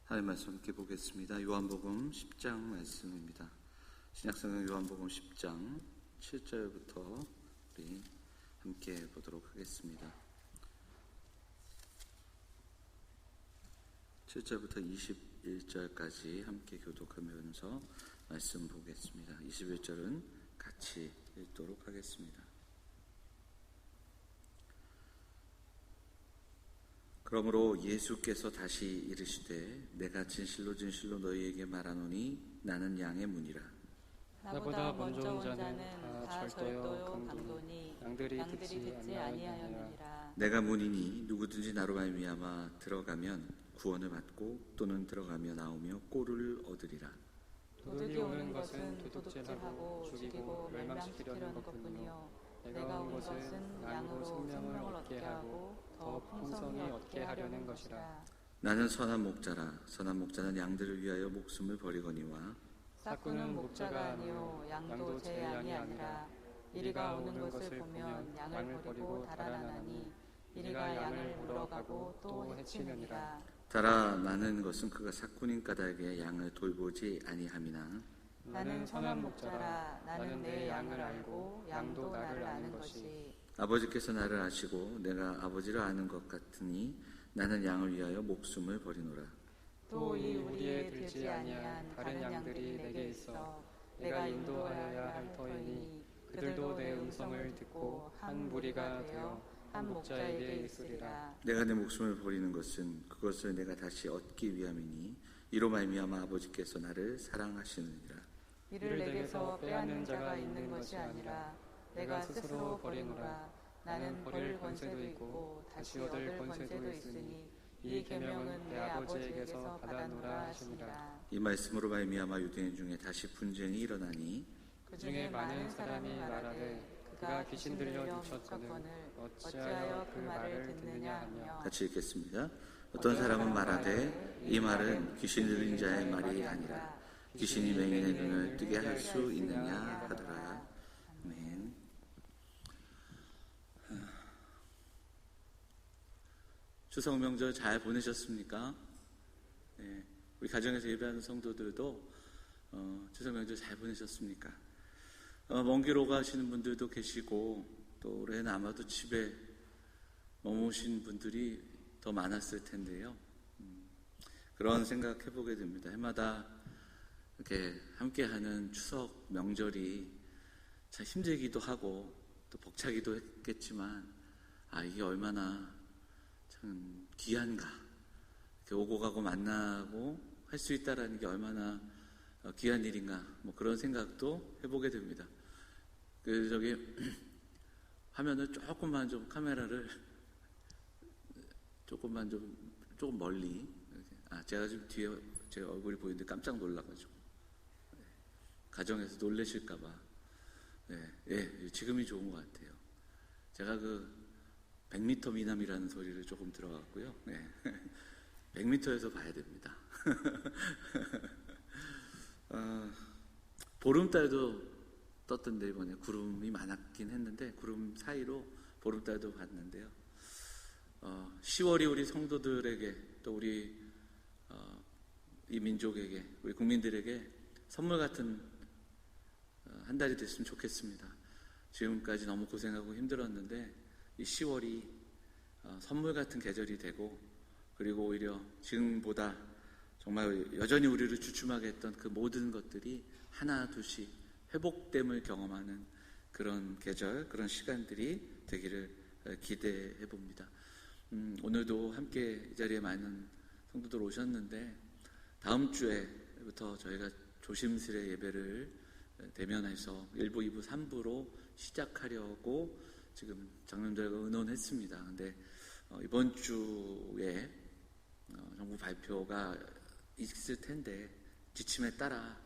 하나님 말씀 함께 보겠습니다. 요한복음 10장 말씀입니다. 신약성경 요한복음 10장 7절부터 우리 함께 보도록 하겠습니다. 7절부터 21절까지 함께 교독하면서 말씀 보겠습니다. 21절은 같이 읽도록 하겠습니다. 그러므로 예수께서 다시 이르시되 내가 진실로 진실로 너희에게 말하노니 나는 양의 문이라. 나보다 먼저 온 자는 다 절도요 강도니 양들이 듣지 아니하였느니라. 내가 문이니 누구든지 나로 말미암아 들어가면 구원을 받고 또는 들어가며 나오며 꼴을 얻으리라. 도둑이 오는 것은 도둑질하고 죽이고 멸망시키려는 것뿐이요 내가 온 것은 양으로 생명을 얻게 하고 더 풍성히 얻게 하려는 것이라. 나는 선한 목자라. 선한 목자는 양들을 위하여 목숨을 버리거니와 삭구는 목자가 아니요 양도 제 양이 아니라. 이리가 오는 것을 보면 양을 버리고 달아나니 이리가 양을 물어가고 또 해치느니라. 달아나는 것은 그가 삭군인 까닭에 양을 돌보지 아니함이나 나는 선한 목자라. 나는 내 양을 알고 양도 나를 아는 것이. 아버지께서 나를 아시고 내가 아버지를 아는 것 같으니 나는 양을 위하여 목숨을 버리노라. 또 이 우리에 들지 아니한 다른 양들이 내게 있어 내가 인도하여야 할 터이니 그들도 내 음성을 듣고 한 무리가 되어 한 목자에게 있으리라. 내가 내 목숨을 버리는 것은 그것을 내가 다시 얻기 위함이니 이로 말미암아 아버지께서 나를 사랑하시느니라. 이를 내게서 빼앗는 자가 있는 것이 아니라 내가 스스로 버리노라. 나는 버릴 권세도 있고 다시 얻을 권세도 있으니 이 계명은 내 아버지에게서 받아노라 하시니라. 이 말씀으로 말미암아 유대인 중에 다시 분쟁이 일어나니 그 중에 많은 사람이 말하되 그가 귀신 들려 유쳤거늘 어찌하여 그 말을 듣느냐 하며. 같이 읽겠습니다. 어떤 사람은 말하되 이 말은 귀신 들린 자의 말이 아니라 귀신이 맹인의 눈을 뜨게 할 수 있느냐 하더라. 아멘. 추석 명절 잘 보내셨습니까? 네, 우리 가정에서 예배하는 성도들도 추석 명절 잘 보내셨습니까? 먼 길 오가시는 분들도 계시고 또 올해는 아마도 집에 머무신 분들이 더 많았을 텐데요. 그런 생각 해보게 됩니다. 해마다 이렇게 함께하는 추석 명절이 참 힘들기도 하고 또 벅차기도 했겠지만 이게 얼마나 참 귀한가. 이렇게 오고 가고 만나고 할 수 있다라는 게 얼마나 귀한 일인가. 뭐 그런 생각도 해보게 됩니다. 저기 화면을 조금만 좀 카메라를 조금만 조금 멀리. 제가 지금 뒤에 제 얼굴이 보이는데 깜짝 놀라가지고 가정에서 놀라실까봐. 지금이 좋은 것 같아요. 제가 100m 미남이라는 소리를 조금 들어갔고요. 100m에서 봐야 됩니다. 보름달도 떴던데 이번에 구름이 많았긴 했는데 구름 사이로 보름달도 봤는데요. 10월이 우리 성도들에게 또 우리 이 민족에게 우리 국민들에게 선물 같은 한 달이 됐으면 좋겠습니다. 지금까지 너무 고생하고 힘들었는데 이 10월이 선물 같은 계절이 되고 그리고 오히려 지금보다 정말 여전히 우리를 주춤하게 했던 그 모든 것들이 하나 둘씩 회복됨을 경험하는 그런 계절, 그런 시간들이 되기를 기대해 봅니다. 오늘도 함께 이 자리에 많은 성도들 오셨는데 다음 주에부터 저희가 조심스레 예배를 대면해서 1부, 2부, 3부로 시작하려고 지금 장로님들과 의논했습니다. 근데 이번 주에 정부 발표가 있을 텐데 지침에 따라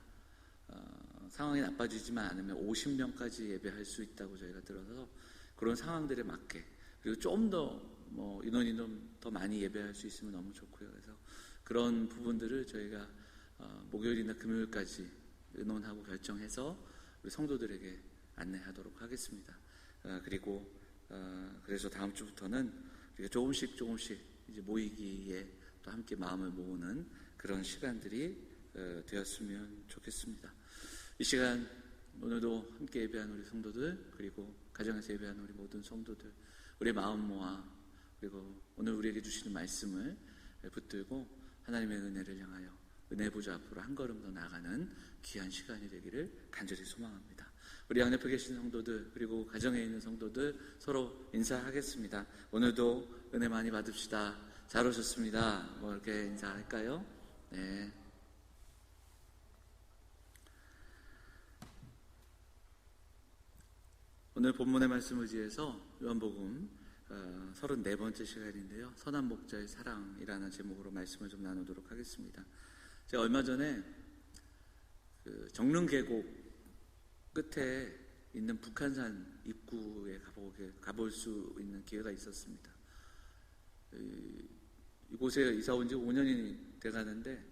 상황이 나빠지지만 않으면 50명까지 예배할 수 있다고 저희가 들어서 그런 상황들에 맞게 그리고 좀 더 인원이 좀 더 많이 예배할 수 있으면 너무 좋고요. 그래서 그런 부분들을 저희가 목요일이나 금요일까지 의논하고 결정해서 우리 성도들에게 안내하도록 하겠습니다. 그리고 그래서 다음 주부터는 조금씩 이제 모이기에 또 함께 마음을 모으는 그런 시간들이 되었으면 좋겠습니다. 이 시간 오늘도 함께 예배한 우리 성도들, 그리고 가정에서 예배한 우리 모든 성도들, 우리의 마음 모아, 그리고 오늘 우리에게 주시는 말씀을 붙들고 하나님의 은혜를 향하여 은혜 보좌 앞으로 한 걸음 더 나아가는 귀한 시간이 되기를 간절히 소망합니다. 우리 양옆에 계신 성도들, 그리고 가정에 있는 성도들 서로 인사하겠습니다. 오늘도 은혜 많이 받읍시다. 잘 오셨습니다. 뭐 이렇게 인사할까요? 네. 오늘 본문의 말씀을 의지해서 요한복음 34번째 시간인데요. 선한 목자의 사랑이라는 제목으로 말씀을 좀 나누도록 하겠습니다. 제가 얼마 전에 정릉계곡 끝에 있는 북한산 입구에 가볼 수 있는 기회가 있었습니다. 이곳에 이사 온 지 5년이 돼가는데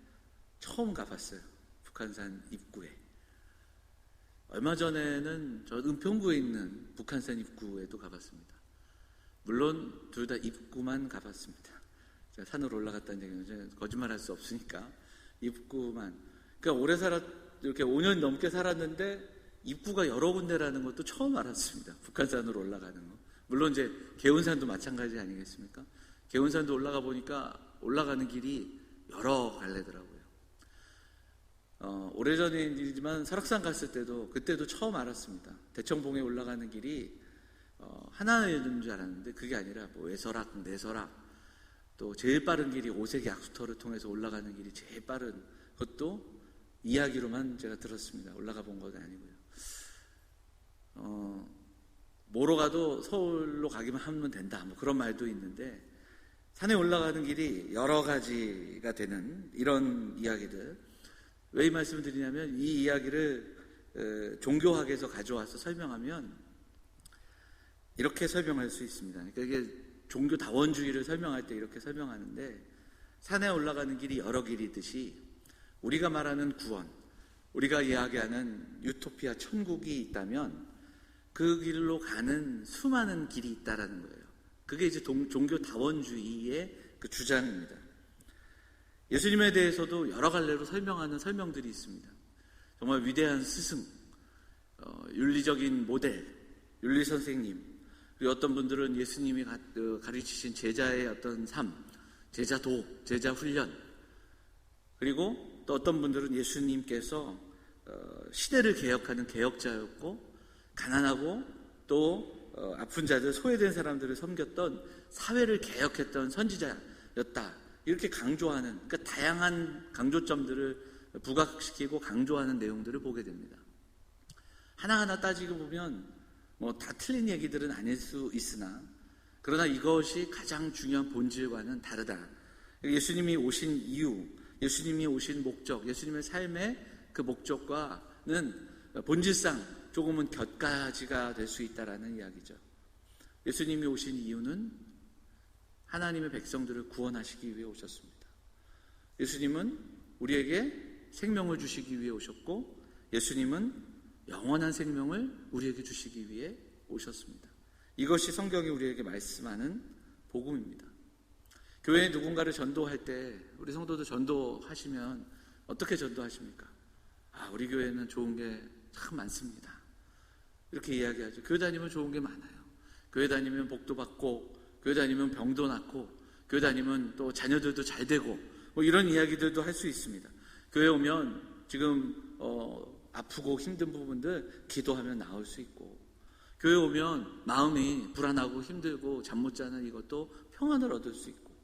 처음 가봤어요. 북한산 입구에. 얼마 전에는 저 은평구에 있는 북한산 입구에도 가봤습니다. 물론 둘 다 입구만 가봤습니다. 제가 산으로 올라갔다는 얘기는 거짓말할 수 없으니까 입구만. 그러니까 이렇게 5년 넘게 살았는데 입구가 여러 군데라는 것도 처음 알았습니다. 북한산으로 올라가는 거. 물론 이제 개운산도 마찬가지 아니겠습니까? 개운산도 올라가 보니까 올라가는 길이 여러 갈래더라고요. 오래전의 일이지만 설악산 갔을 때도 그때도 처음 알았습니다. 대청봉에 올라가는 길이 하나인 줄 알았는데 그게 아니라 뭐 외설악, 내설악, 또 제일 빠른 길이 오색 약수터를 통해서 올라가는 길이 제일 빠른 것도 이야기로만 제가 들었습니다. 올라가 본 건 아니고요. 뭐로 가도 서울로 가기만 하면 된다, 뭐 그런 말도 있는데 산에 올라가는 길이 여러 가지가 되는 이런 이야기들. 왜 이 말씀을 드리냐면 이 이야기를 종교학에서 가져와서 설명하면 이렇게 설명할 수 있습니다. 그러니까 이게 종교 다원주의를 설명할 때 이렇게 설명하는데, 산에 올라가는 길이 여러 길이듯이 우리가 말하는 구원, 우리가 이야기하는 유토피아 천국이 있다면 그 길로 가는 수많은 길이 있다라는 거예요. 그게 이제 종교 다원주의의 그 주장입니다. 예수님에 대해서도 여러 갈래로 설명하는 설명들이 있습니다. 정말 위대한 스승, 윤리적인 모델, 윤리 선생님, 그리고 어떤 분들은 예수님이 가르치신 제자의 어떤 삶, 제자도, 제자 훈련, 그리고 또 어떤 분들은 예수님께서 시대를 개혁하는 개혁자였고, 가난하고 또 아픈 자들, 소외된 사람들을 섬겼던, 사회를 개혁했던 선지자였다, 이렇게 강조하는, 그러니까 다양한 강조점들을 부각시키고 강조하는 내용들을 보게 됩니다. 하나하나 따지고 보면 뭐 다 틀린 얘기들은 아닐 수 있으나, 그러나 이것이 가장 중요한 본질과는 다르다. 예수님이 오신 이유, 예수님이 오신 목적, 예수님의 삶의 그 목적과는 본질상 조금은 곁가지가 될 수 있다라는 이야기죠. 예수님이 오신 이유는 하나님의 백성들을 구원하시기 위해 오셨습니다. 예수님은 우리에게 생명을 주시기 위해 오셨고, 예수님은 영원한 생명을 우리에게 주시기 위해 오셨습니다. 이것이 성경이 우리에게 말씀하는 복음입니다. 교회에 누군가를 전도할 때, 우리 성도들 전도하시면 어떻게 전도하십니까? 우리 교회는 좋은 게 참 많습니다, 이렇게 이야기하죠. 교회 다니면 좋은 게 많아요. 교회 다니면 복도 받고, 교회 다니면 병도 낫고, 교회 다니면 또 자녀들도 잘 되고, 뭐 이런 이야기들도 할 수 있습니다. 교회 오면 지금 아프고 힘든 부분들 기도하면 나을 수 있고, 교회 오면 마음이 불안하고 힘들고 잠 못 자는 이것도 평안을 얻을 수 있고,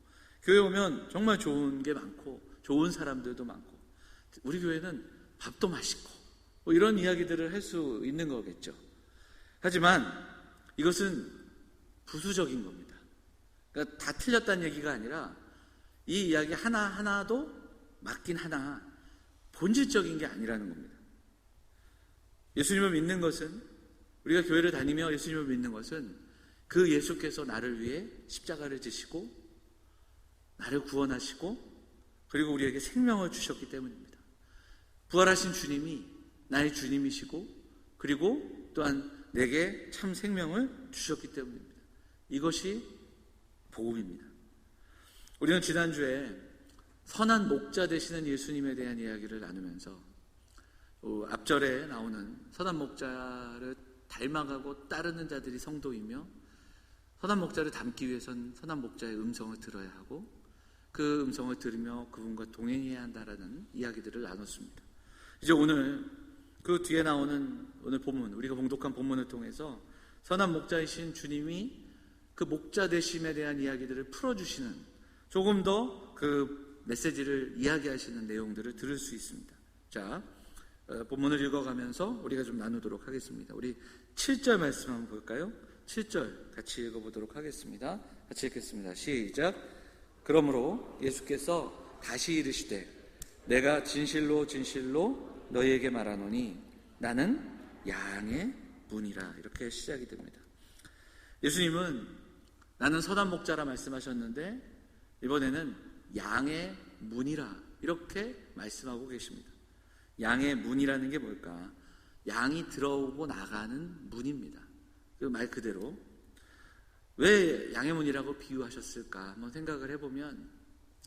교회 오면 정말 좋은 게 많고 좋은 사람들도 많고, 우리 교회는 밥도 맛있고, 뭐 이런 이야기들을 할 수 있는 거겠죠. 하지만 이것은 부수적인 겁니다. 그러니까 다 틀렸다는 얘기가 아니라 이 이야기 하나하나도 맞긴 하나 본질적인 게 아니라는 겁니다. 예수님을 믿는 것은, 우리가 교회를 다니며 예수님을 믿는 것은 그 예수께서 나를 위해 십자가를 지시고 나를 구원하시고 그리고 우리에게 생명을 주셨기 때문입니다. 부활하신 주님이 나의 주님이시고 그리고 또한 내게 참 생명을 주셨기 때문입니다. 이것이 복음입니다. 우리는 지난주에 선한 목자 되시는 예수님에 대한 이야기를 나누면서 앞절에 나오는 선한 목자를 닮아가고 따르는 자들이 성도이며 선한 목자를 닮기 위해선 선한 목자의 음성을 들어야 하고 그 음성을 들으며 그분과 동행해야 한다라는 이야기들을 나눴습니다. 이제 오늘 그 뒤에 나오는 오늘 본문, 우리가 봉독한 본문을 통해서 선한 목자이신 주님이 그 목자 되심에 대한 이야기들을 풀어주시는, 조금 더 그 메시지를 이야기하시는 내용들을 들을 수 있습니다. 자, 본문을 읽어가면서 우리가 좀 나누도록 하겠습니다. 우리 7절 말씀 한번 볼까요? 7절 같이 읽어보도록 하겠습니다. 같이 읽겠습니다. 시작. 그러므로 예수께서 다시 이르시되 내가 진실로 진실로 너희에게 말하노니 나는 양의 문이라. 이렇게 시작이 됩니다. 예수님은 나는 선한 목자라 말씀하셨는데 이번에는 양의 문이라 이렇게 말씀하고 계십니다. 양의 문이라는 게 뭘까? 양이 들어오고 나가는 문입니다. 그 말 그대로 왜 양의 문이라고 비유하셨을까 한번 생각을 해보면,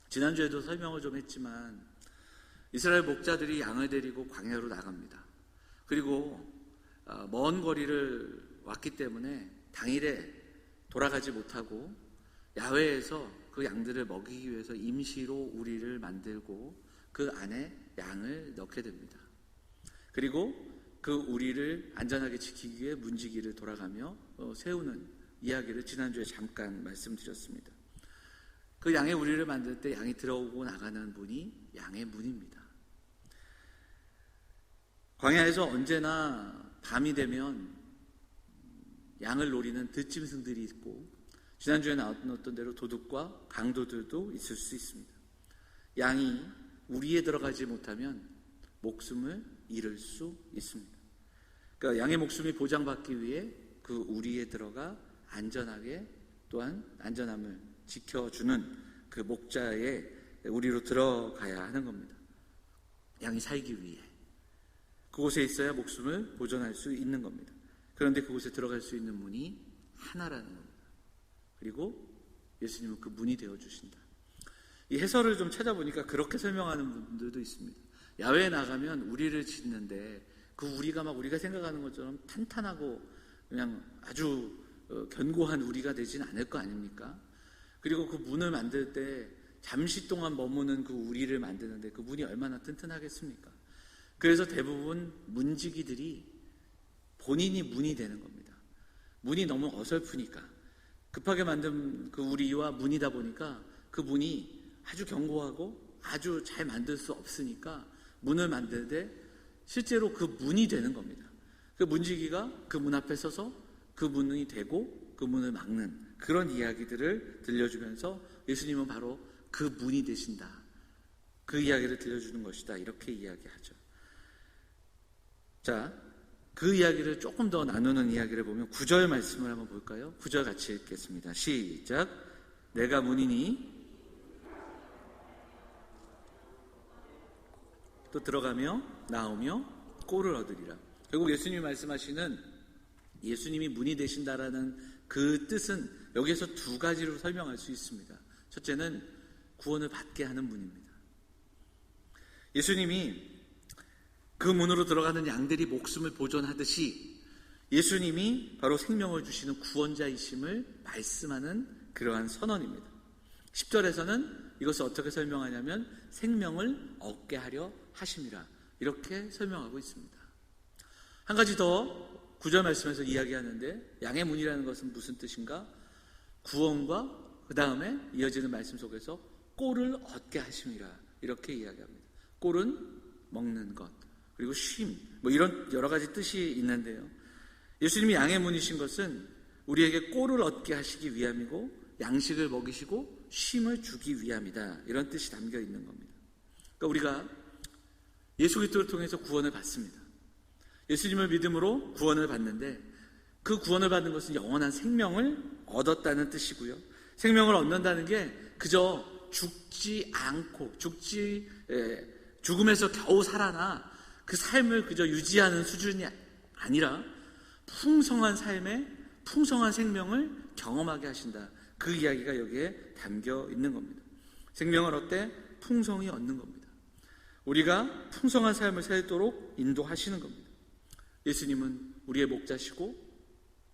지난주에도 설명을 좀 했지만 이스라엘 목자들이 양을 데리고 광야로 나갑니다. 그리고 먼 거리를 왔기 때문에 당일에 돌아가지 못하고 야외에서 그 양들을 먹이기 위해서 임시로 우리를 만들고 그 안에 양을 넣게 됩니다. 그리고 그 우리를 안전하게 지키기 위해 문지기를 돌아가며 세우는 이야기를 지난주에 잠깐 말씀드렸습니다. 그 양의 우리를 만들 때 양이 들어오고 나가는 문이 양의 문입니다. 광야에서 언제나 밤이 되면 양을 노리는 들짐승들이 있고, 지난주에 나왔던 대로 도둑과 강도들도 있을 수 있습니다. 양이 우리에 들어가지 못하면 목숨을 잃을 수 있습니다. 그러니까 양의 목숨이 보장받기 위해 그 우리에 들어가 안전하게, 또한 안전함을 지켜주는 그 목자의 우리로 들어가야 하는 겁니다. 양이 살기 위해 그곳에 있어야 목숨을 보존할 수 있는 겁니다. 그런데 그곳에 들어갈 수 있는 문이 하나라는 겁니다. 그리고 예수님은 그 문이 되어주신다. 이 해설을 좀 찾아보니까 그렇게 설명하는 분들도 있습니다. 야외에 나가면 우리를 짓는데 그 우리가 막 우리가 생각하는 것처럼 탄탄하고 그냥 아주 견고한 우리가 되진 않을 거 아닙니까? 그리고 그 문을 만들 때 잠시 동안 머무는 그 우리를 만드는데 그 문이 얼마나 튼튼하겠습니까? 그래서 대부분 문지기들이 본인이 문이 되는 겁니다. 문이 너무 어설프니까, 급하게 만든 그 우리와 문이다 보니까 그 문이 아주 견고하고 아주 잘 만들 수 없으니까 문을 만들 때 실제로 그 문이 되는 겁니다. 그 문지기가 그 문 앞에 서서 그 문이 되고 그 문을 막는 그런 이야기들을 들려주면서 예수님은 바로 그 문이 되신다, 그 이야기를 들려주는 것이다, 이렇게 이야기하죠. 자, 그 이야기를 조금 더 나누는 이야기를 보면 9절 말씀을 한번 볼까요? 9절 같이 읽겠습니다. 시작. 내가 문이니 또 들어가며 나오며 꼴을 얻으리라. 결국 예수님이 말씀하시는 예수님이 문이 되신다라는 그 뜻은 여기에서 두 가지로 설명할 수 있습니다. 첫째는 구원을 받게 하는 문입니다. 예수님이 그 문으로 들어가는 양들이 목숨을 보존하듯이 예수님이 바로 생명을 주시는 구원자이심을 말씀하는 그러한 선언입니다. 10절에서는 이것을 어떻게 설명하냐면 생명을 얻게 하려 하심이라, 이렇게 설명하고 있습니다. 한 가지 더 9절 말씀에서 이야기하는데, 양의 문이라는 것은 무슨 뜻인가? 구원과 그 다음에 이어지는 말씀 속에서 꼴을 얻게 하심이라, 이렇게 이야기합니다. 꼴은 먹는 것, 그리고 쉼, 이런 여러 가지 뜻이 있는데요, 예수님이 양의 문이신 것은 우리에게 꼴을 얻게 하시기 위함이고 양식을 먹이시고 쉼을 주기 위함이다, 이런 뜻이 담겨 있는 겁니다. 그러니까 우리가 예수 그리스도를 통해서 구원을 받습니다. 예수님을 믿음으로 구원을 받는데 그 구원을 받는 것은 영원한 생명을 얻었다는 뜻이고요, 생명을 얻는다는 게 그저 죽지 않고 죽음에서 겨우 살아나 그 삶을 그저 유지하는 수준이 아니라 풍성한 삶에 풍성한 생명을 경험하게 하신다, 그 이야기가 여기에 담겨 있는 겁니다. 생명을 얻되 풍성히 얻는 겁니다. 우리가 풍성한 삶을 살도록 인도하시는 겁니다. 예수님은 우리의 목자시고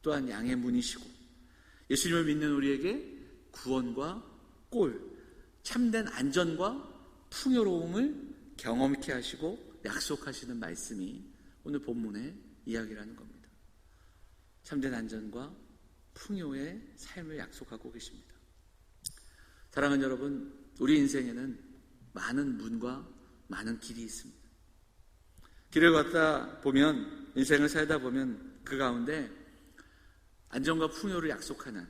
또한 양의 문이시고 예수님을 믿는 우리에게 구원과 꼴, 참된 안전과 풍요로움을 경험케 하시고 약속하시는 말씀이 오늘 본문의 이야기라는 겁니다. 참된 안전과 풍요의 삶을 약속하고 계십니다. 사랑하는 여러분, 우리 인생에는 많은 문과 많은 길이 있습니다. 길을 걷다 보면, 인생을 살다 보면 그 가운데 안전과 풍요를 약속하는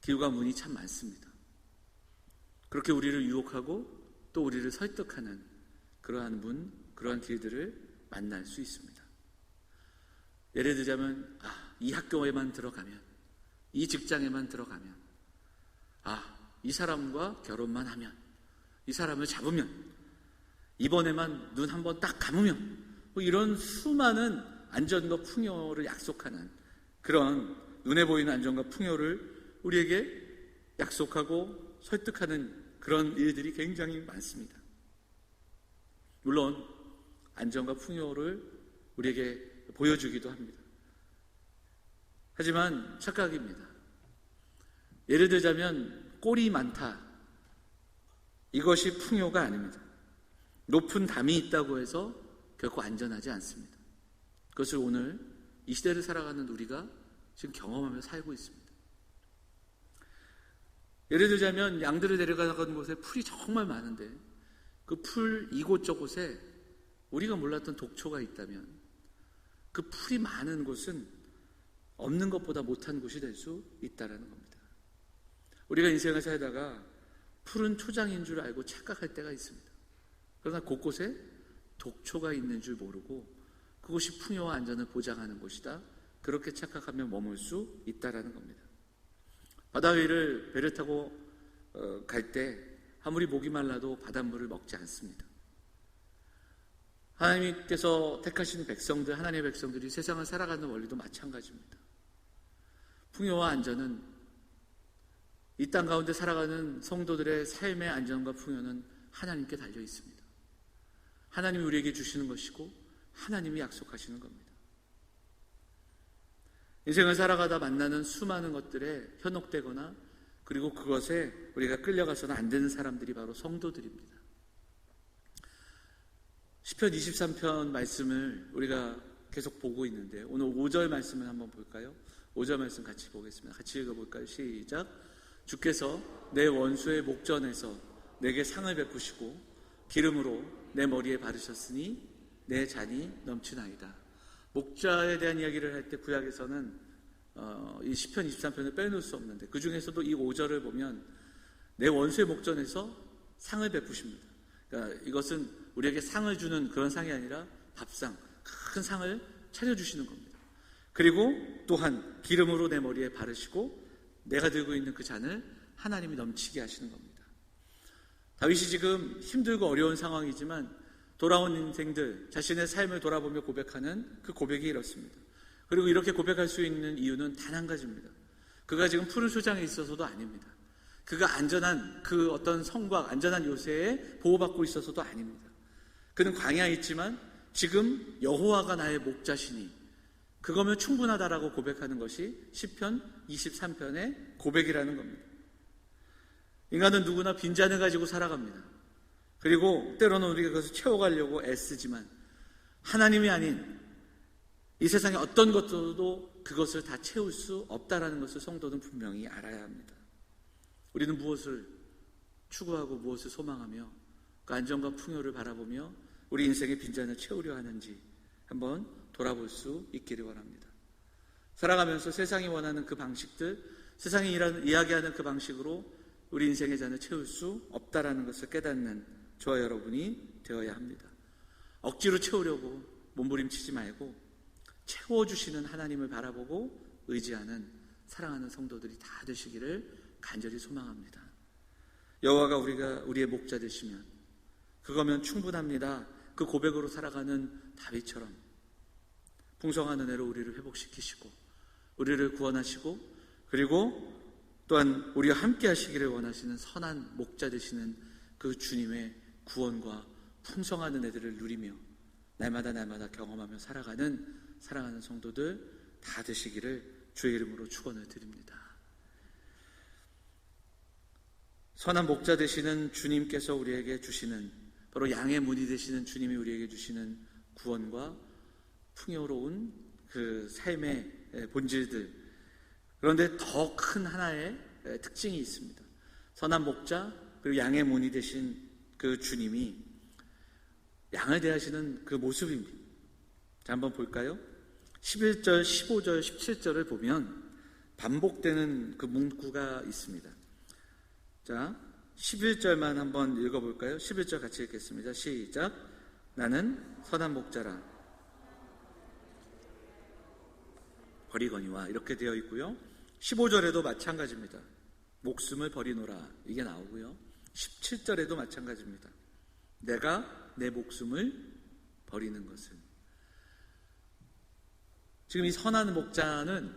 길과 문이 참 많습니다. 그렇게 우리를 유혹하고 또 우리를 설득하는 그러한 문, 그러한 길들을 만날 수 있습니다. 예를 들자면 이 학교에만 들어가면, 이 직장에만 들어가면, 이 사람과 결혼만 하면, 이 사람을 잡으면, 이번에만 눈 한번 딱 감으면, 이런 수많은 안전과 풍요를 약속하는 그런 눈에 보이는 안전과 풍요를 우리에게 약속하고 설득하는 그런 일들이 굉장히 많습니다. 물론 안전과 풍요를 우리에게 보여주기도 합니다. 하지만 착각입니다. 예를 들자면 꼴이 많다, 이것이 풍요가 아닙니다. 높은 담이 있다고 해서 결코 안전하지 않습니다. 그것을 오늘 이 시대를 살아가는 우리가 지금 경험하며 살고 있습니다. 예를 들자면 양들을 데려가는 곳에 풀이 정말 많은데 그 풀 이곳저곳에 우리가 몰랐던 독초가 있다면 그 풀이 많은 곳은 없는 것보다 못한 곳이 될 수 있다는 겁니다. 우리가 인생을 살다가 풀은 초장인 줄 알고 착각할 때가 있습니다. 그러나 곳곳에 독초가 있는 줄 모르고 그것이 풍요와 안전을 보장하는 곳이다, 그렇게 착각하며 머물 수 있다는 겁니다. 바다 위를 배를 타고 갈 때 아무리 목이 말라도 바닷물을 먹지 않습니다. 하나님께서 택하신 백성들, 하나님의 백성들이 세상을 살아가는 원리도 마찬가지입니다. 풍요와 안전은, 이 땅 가운데 살아가는 성도들의 삶의 안전과 풍요는 하나님께 달려 있습니다. 하나님이 우리에게 주시는 것이고 하나님이 약속하시는 겁니다. 인생을 살아가다 만나는 수많은 것들에 현혹되거나 그리고 그것에 우리가 끌려가서는 안 되는 사람들이 바로 성도들입니다. 시편 23편 말씀을 우리가 계속 보고 있는데 오늘 5절 말씀을 한번 볼까요? 5절 말씀 같이 보겠습니다. 같이 읽어볼까요? 시작. 주께서 내 원수의 목전에서 내게 상을 베푸시고 기름으로 내 머리에 바르셨으니 내 잔이 넘치나이다. 목자에 대한 이야기를 할 때 구약에서는 이 시편 23편을 빼놓을 수 없는데 그 중에서도 이 5절을 보면 내 원수의 목전에서 상을 베푸십니다. 그러니까 이것은 우리에게 상을 주는 그런 상이 아니라 밥상, 큰 상을 차려주시는 겁니다. 그리고 또한 기름으로 내 머리에 바르시고 내가 들고 있는 그 잔을 하나님이 넘치게 하시는 겁니다. 다윗이 지금 힘들고 어려운 상황이지만 돌아온 인생들, 자신의 삶을 돌아보며 고백하는 그 고백이 이렇습니다. 그리고 이렇게 고백할 수 있는 이유는 단 한 가지입니다. 그가 지금 푸른 수장에 있어서도 아닙니다. 그가 안전한 그 어떤 성곽, 안전한 요새에 보호받고 있어서도 아닙니다. 그는 광야에 있지만 지금 여호와가 나의 목자시니 그거면 충분하다라고 고백하는 것이 시편 23편의 고백이라는 겁니다. 인간은 누구나 빈잔을 가지고 살아갑니다. 그리고 때로는 우리가 그것을 채워가려고 애쓰지만 하나님이 아닌 이 세상의 어떤 것들도 그것을 다 채울 수 없다라는 것을 성도는 분명히 알아야 합니다. 우리는 무엇을 추구하고 무엇을 소망하며 그 안전과 풍요를 바라보며 우리 인생의 빈잔을 채우려 하는지 한번 돌아볼 수 있기를 원합니다. 살아가면서 세상이 원하는 그 방식들, 세상이 이야기하는 그 방식으로 우리 인생의 잔을 채울 수 없다라는 것을 깨닫는 저와 여러분이 되어야 합니다. 억지로 채우려고 몸부림치지 말고 채워주시는 하나님을 바라보고 의지하는 사랑하는 성도들이 다 되시기를 간절히 소망합니다. 여호와가 우리의 목자 되시면 그거면 충분합니다. 그 고백으로 살아가는 다윗처럼 풍성한 은혜로 우리를 회복시키시고 우리를 구원하시고 그리고 또한 우리와 함께 하시기를 원하시는 선한 목자 되시는 그 주님의 구원과 풍성한 은혜들을 누리며 날마다 경험하며 살아가는 사랑하는 성도들 다 되시기를 주의 이름으로 축원을 드립니다. 선한 목자 되시는 주님께서 우리에게 주시는, 바로 양의 문이 되시는 주님이 우리에게 주시는 구원과 풍요로운 그 삶의 본질들, 그런데 더 큰 하나의 특징이 있습니다. 선한 목자 그리고 양의 문이 되신 그 주님이 양을 대하시는 그 모습입니다. 자, 한번 볼까요? 11절, 15절, 17절을 보면 반복되는 그 문구가 있습니다. 자, 11절만 한번 읽어볼까요? 11절 같이 읽겠습니다. 시작. 나는 선한 목자라 버리거니와, 이렇게 되어 있고요. 15절에도 마찬가지입니다. 목숨을 버리노라, 이게 나오고요. 17절에도 마찬가지입니다. 내가 내 목숨을 버리는 것은. 지금 이 선한 목자는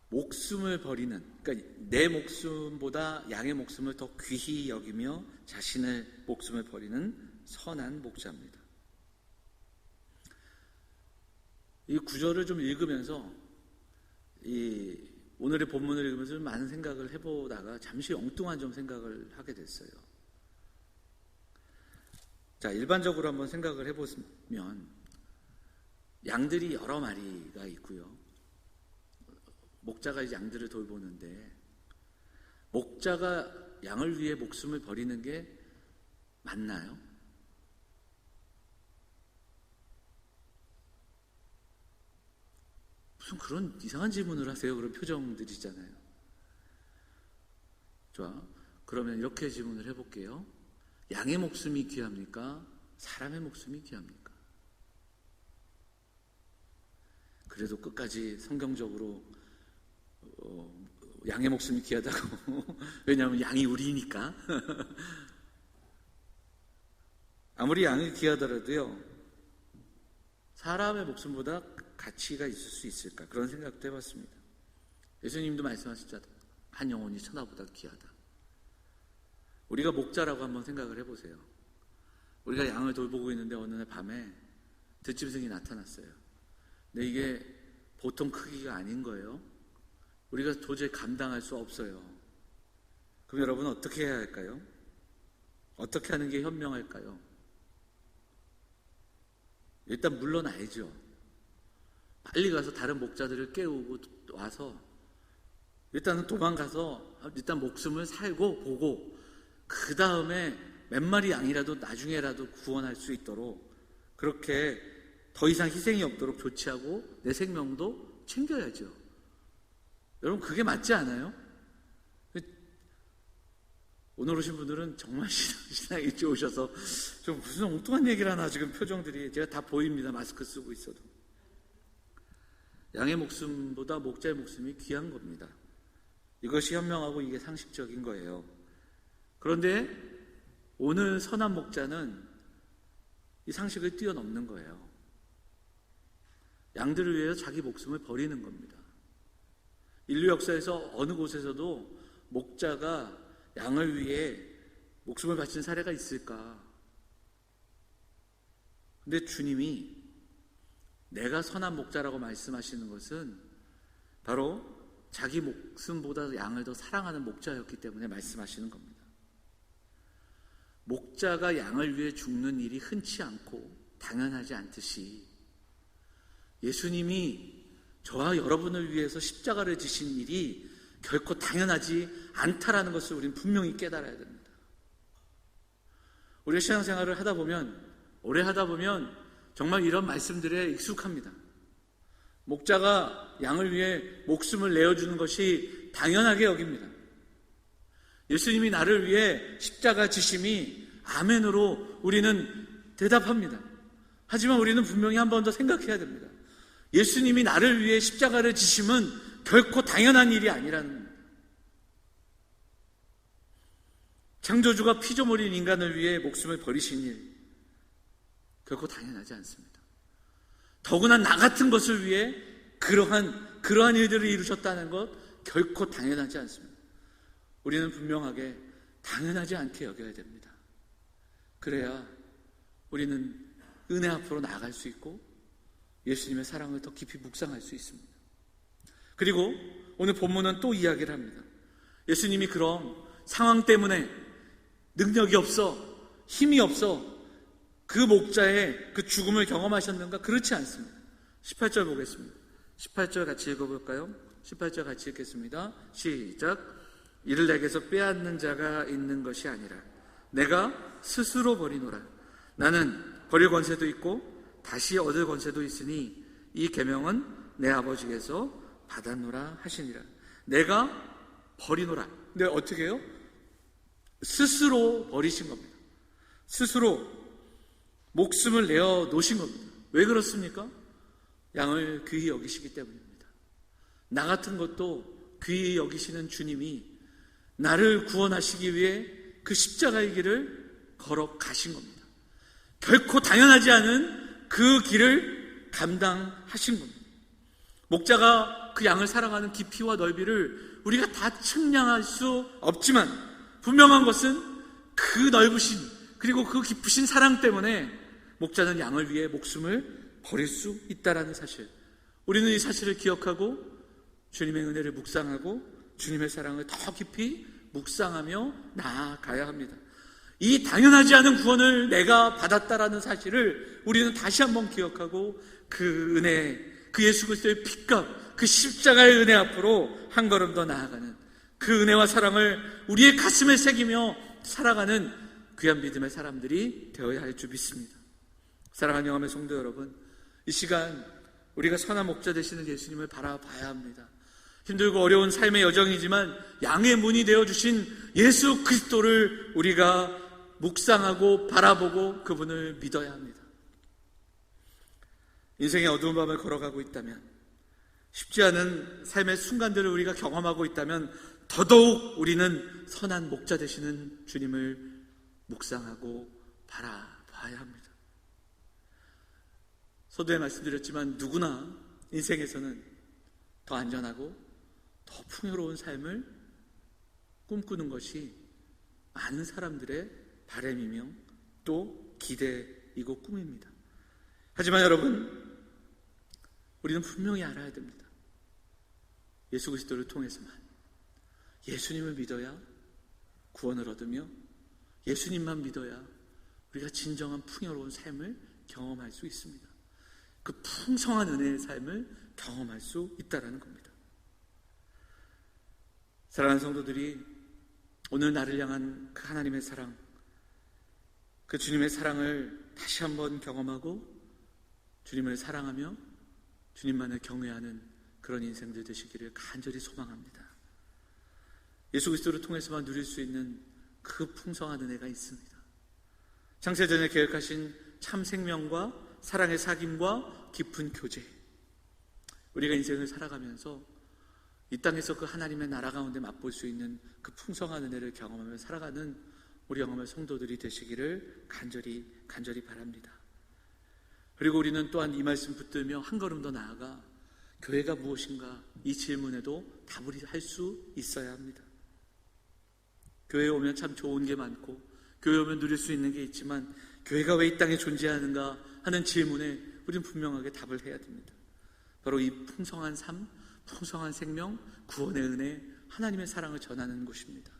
목숨을 버리는, 그러니까 내 목숨보다 양의 목숨을 더 귀히 여기며 자신의 목숨을 버리는 선한 목자입니다. 이 구절을 좀 읽으면서, 이 오늘의 본문을 읽으면서 좀 많은 생각을 해보다가 잠시 엉뚱한 좀 생각을 하게 됐어요. 자, 일반적으로 한번 생각을 해보면 양들이 여러 마리가 있고요. 목자가 양들을 돌보는데, 목자가 양을 위해 목숨을 버리는 게 맞나요? 무슨 그런 이상한 질문을 하세요. 그런 표정들이잖아요. 좋아. 그러면 이렇게 질문을 해볼게요. 양의 목숨이 귀합니까? 사람의 목숨이 귀합니까? 그래도 끝까지 성경적으로 양의 목숨이 귀하다고 왜냐하면 양이 우리니까. 아무리 양이 귀하더라도요, 사람의 목숨보다 가치가 있을 수 있을까, 그런 생각도 해봤습니다. 예수님도 말씀하셨잖아요. 한 영혼이 천하보다 귀하다. 우리가 목자라고 한번 생각을 해보세요. 우리가 양을 돌보고 있는데 어느 날 밤에 들짐승이 나타났어요. 근데 이게 보통 크기가 아닌 거예요. 우리가 도저히 감당할 수 없어요. 그럼 여러분 어떻게 해야 할까요? 어떻게 하는 게 현명할까요? 일단 물러나야죠. 빨리 가서 다른 목자들을 깨우고 와서 일단은 도망가서 일단 목숨을 살고 보고, 그 다음에 몇 마리 양이라도 나중에라도 구원할 수 있도록, 그렇게 더 이상 희생이 없도록 조치하고 내 생명도 챙겨야죠. 여러분, 그게 맞지 않아요? 오늘 오신 분들은 정말 신앙이 일찍 오셔서 좀 무슨 엉뚱한 얘기를 하나, 지금 표정들이 제가 다 보입니다. 마스크 쓰고 있어도. 양의 목숨보다 목자의 목숨이 귀한 겁니다. 이것이 현명하고 이게 상식적인 거예요. 그런데 오늘 선한 목자는 이 상식을 뛰어넘는 거예요. 양들을 위해서 자기 목숨을 버리는 겁니다. 인류 역사에서 어느 곳에서도 목자가 양을 위해 목숨을 바친 사례가 있을까? 근데 주님이 내가 선한 목자라고 말씀하시는 것은 바로 자기 목숨보다 양을 더 사랑하는 목자였기 때문에 말씀하시는 겁니다. 목자가 양을 위해 죽는 일이 흔치 않고 당연하지 않듯이 예수님이 저와 여러분을 위해서 십자가를 지신 일이 결코 당연하지 않다라는 것을 우리는 분명히 깨달아야 됩니다. 우리가 신앙생활을 하다 보면, 오래 하다 보면 정말 이런 말씀들에 익숙합니다. 목자가 양을 위해 목숨을 내어주는 것이 당연하게 여깁니다. 예수님이 나를 위해 십자가 지심이 아멘으로 우리는 대답합니다. 하지만 우리는 분명히 한 번 더 생각해야 됩니다. 예수님이 나를 위해 십자가를 지심은 결코 당연한 일이 아니라는 겁니다. 창조주가 피조물인 인간을 위해 목숨을 버리신 일, 결코 당연하지 않습니다. 더구나 나 같은 것을 위해 그러한 일들을 이루셨다는 것 결코 당연하지 않습니다. 우리는 분명하게 당연하지 않게 여겨야 됩니다. 그래야 우리는 은혜 앞으로 나아갈 수 있고 예수님의 사랑을 더 깊이 묵상할 수 있습니다. 그리고 오늘 본문은 또 이야기를 합니다. 예수님이 그럼 상황 때문에 능력이 없어, 힘이 없어 그 목자의 그 죽음을 경험하셨는가? 그렇지 않습니다. 18절 보겠습니다. 18절 같이 읽어볼까요? 18절 같이 읽겠습니다. 시작. 이를 내게서 빼앗는 자가 있는 것이 아니라 내가 스스로 버리노라. 나는 버릴 권세도 있고 다시 얻을 권세도 있으니 이 계명은 내 아버지께서 받았노라 하시니라. 내가 버리노라. 근데 어떻게 해요? 스스로 버리신 겁니다. 스스로 목숨을 내어 놓으신 겁니다. 왜 그렇습니까? 양을 귀히 여기시기 때문입니다. 나 같은 것도 귀히 여기시는 주님이 나를 구원하시기 위해 그 십자가의 길을 걸어가신 겁니다. 결코 당연하지 않은 그 길을 감당하신 겁니다. 목자가 그 양을 사랑하는 깊이와 넓이를 우리가 다 측량할 수 없지만 분명한 것은 그 넓으신 그리고 그 깊으신 사랑 때문에 목자는 양을 위해 목숨을 버릴 수 있다라는 사실, 우리는 이 사실을 기억하고 주님의 은혜를 묵상하고 주님의 사랑을 더 깊이 묵상하며 나아가야 합니다. 이 당연하지 않은 구원을 내가 받았다라는 사실을 우리는 다시 한번 기억하고 그 은혜, 그 예수 그리스도의 핏값, 그 십자가의 은혜 앞으로 한 걸음 더 나아가는 그 은혜와 사랑을 우리의 가슴에 새기며 살아가는 귀한 믿음의 사람들이 되어야 할 줄 믿습니다. 사랑하는 영암의 성도 여러분, 이 시간 우리가 선한 목자 되시는 예수님을 바라봐야 합니다. 힘들고 어려운 삶의 여정이지만 양의 문이 되어주신 예수 그리스도를 우리가 묵상하고 바라보고 그분을 믿어야 합니다. 인생의 어두운 밤을 걸어가고 있다면, 쉽지 않은 삶의 순간들을 우리가 경험하고 있다면 더더욱 우리는 선한 목자 되시는 주님을 묵상하고 바라봐야 합니다. 서두에 말씀드렸지만 누구나 인생에서는 더 안전하고 더 풍요로운 삶을 꿈꾸는 것이 많은 사람들의 바람이며 또 기대이고 꿈입니다. 하지만 여러분, 우리는 분명히 알아야 됩니다. 예수 그리스도를 통해서만, 예수님을 믿어야 구원을 얻으며 예수님만 믿어야 우리가 진정한 풍요로운 삶을 경험할 수 있습니다. 그 풍성한 은혜의 삶을 경험할 수 있다는 겁니다. 사랑하는 성도들이 오늘 나를 향한 그 하나님의 사랑, 그 주님의 사랑을 다시 한번 경험하고 주님을 사랑하며 주님만을 경외하는 그런 인생들 되시기를 간절히 소망합니다. 예수 그리스도를 통해서만 누릴 수 있는 그 풍성한 은혜가 있습니다. 창세전에 계획하신 참 생명과 사랑의 사귐과 깊은 교제, 우리가 인생을 살아가면서 이 땅에서 그 하나님의 나라 가운데 맛볼 수 있는 그 풍성한 은혜를 경험하며 살아가는 우리 영험의 성도들이 되시기를 간절히 바랍니다. 그리고 우리는 또한 이 말씀 붙들며 한 걸음 더 나아가 교회가 무엇인가 이 질문에도 답을 할 수 있어야 합니다. 교회에 오면 참 좋은 게 많고 교회에 오면 누릴 수 있는 게 있지만 교회가 왜 이 땅에 존재하는가 하는 질문에 우리는 분명하게 답을 해야 됩니다. 바로 이 풍성한 삶, 풍성한 생명, 구원의 은혜, 하나님의 사랑을 전하는 곳입니다.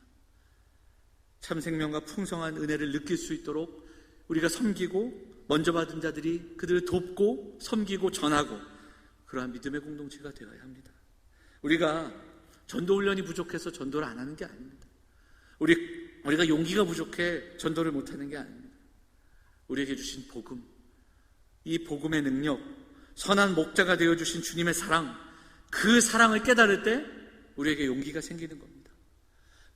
참 생명과 풍성한 은혜를 느낄 수 있도록 우리가 섬기고 먼저 받은 자들이 그들을 돕고 섬기고 전하고 그러한 믿음의 공동체가 되어야 합니다. 우리가 전도훈련이 부족해서 전도를 안 하는 게 아닙니다. 우리가 용기가 부족해 전도를 못하는 게 아닙니다. 우리에게 주신 복음, 이 복음의 능력, 선한 목자가 되어주신 주님의 사랑, 그 사랑을 깨달을 때 우리에게 용기가 생기는 겁니다.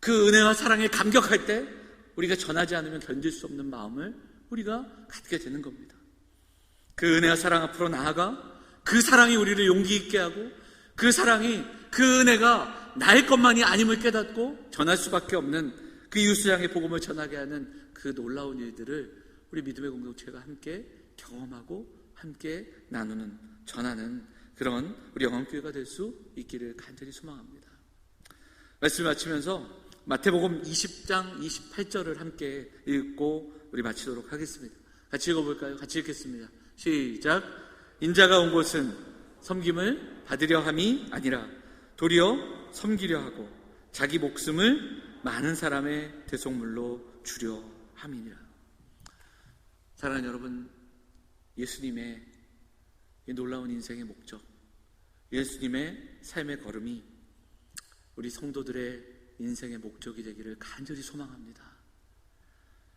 그 은혜와 사랑에 감격할 때 우리가 전하지 않으면 견딜 수 없는 마음을 우리가 갖게 되는 겁니다. 그 은혜와 사랑 앞으로 나아가 그 사랑이 우리를 용기 있게 하고 그 사랑이, 그 은혜가 나의 것만이 아님을 깨닫고 전할 수밖에 없는 그 이웃을 향해 복음을 전하게 하는 그 놀라운 일들을 우리 믿음의 공동체가 함께 경험하고 함께 나누는, 전하는 그런 우리 영암교회가 될 수 있기를 간절히 소망합니다. 말씀을 마치면서 마태복음 20장 28절을 함께 읽고 우리 마치도록 하겠습니다. 같이 읽어볼까요? 같이 읽겠습니다. 시작. 인자가 온 곳은 섬김을 받으려 함이 아니라 도리어 섬기려 하고 자기 목숨을 많은 사람의 대속물로 주려 함이니라. 사랑하는 여러분, 예수님의 이 놀라운 인생의 목적, 예수님의 삶의 걸음이 우리 성도들의 인생의 목적이 되기를 간절히 소망합니다.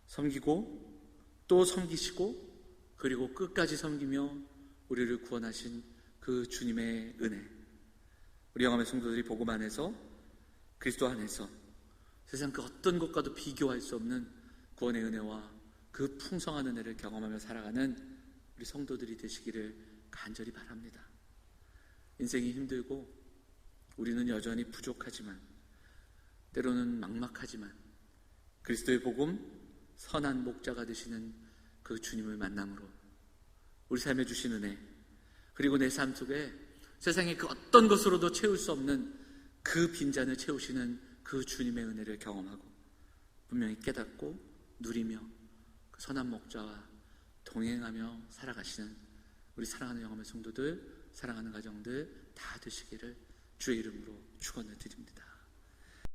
섬기고 또 섬기시고 그리고 끝까지 섬기며 우리를 구원하신 그 주님의 은혜, 우리 영암의 성도들이 복음 안에서 그리스도 안에서 세상 그 어떤 것과도 비교할 수 없는 구원의 은혜와 그 풍성한 은혜를 경험하며 살아가는 우리 성도들이 되시기를 간절히 바랍니다. 인생이 힘들고 우리는 여전히 부족하지만 때로는 막막하지만 그리스도의 복음 선한 목자가 되시는 그 주님을 만남으로 우리 삶에 주신 은혜, 그리고 내 삶 속에 세상의 그 어떤 것으로도 채울 수 없는 그 빈잔을 채우시는 그 주님의 은혜를 경험하고 분명히 깨닫고 누리며 그 선한 목자와 동행하며 살아가시는 우리 사랑하는 영암의 성도들, 사랑하는 가정들 다 되시기를 주의 이름으로 축원을 드립니다.